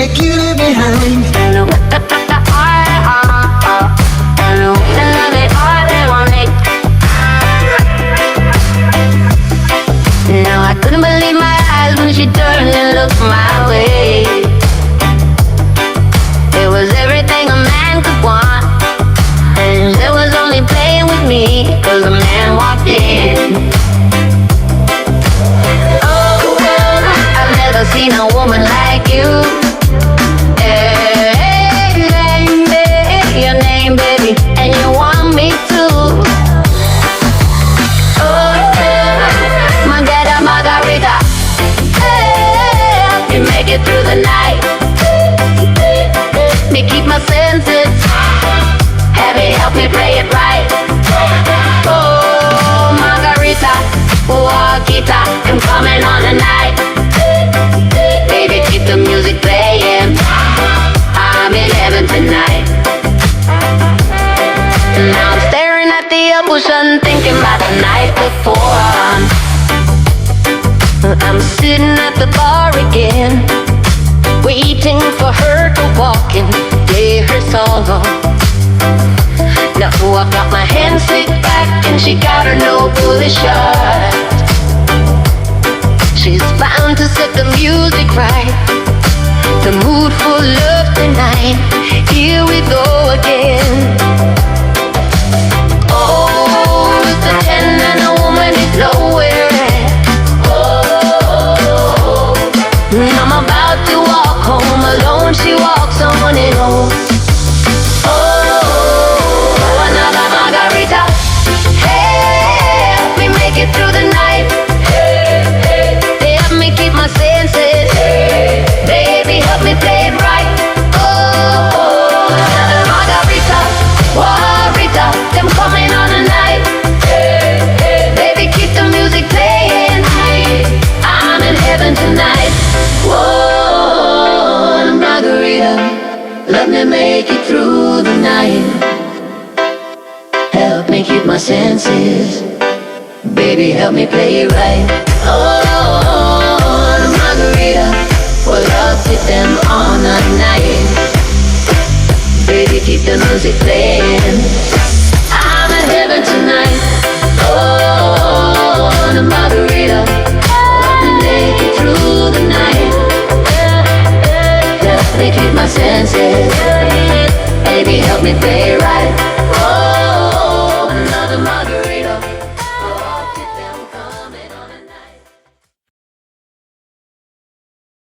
make you leave behind. Now I couldn't believe my eyes when she turned and looked my way. It was everything a man could want, and she was only playing with me 'cause a man walked in. Oh, I've never seen a woman like you. Hey, your name, baby, and you want me to. Magarita, hey, help me make it through the night. Me keep my senses, have it help me play it right. Oh, Magarita, Wakita, I'm coming on tonight. Baby, keep the music playing, I'm in heaven tonight. Now I'm staring at the ocean, thinking about the night before. I'm sitting at the bar again, waiting for her to walk in, play her song. Now I've got my hand slicked back and she got her no bullet shot. She's bound to set the music right, the mood for love tonight. Here we go again. Oh, it's a 10 and a woman is nowhere at. I'm about to walk home alone, she walks on and on. Oh, another Magarita, hey, help me make it through the night. They help me keep my senses, baby, help me play it right. Oh, another Magarita, Warita, them coming on tonight. Baby, keep the music playing, I'm in heaven tonight. Whoa, Magarita, let me make it through the night. Help me keep my senses, baby, help me play it right. Oh, Magarita, well, I'll sit them all night. Baby, keep the music playing, I'm in heaven tonight. Oh, Magarita, let me make it through the night. Help me keep my senses, baby, help me play right.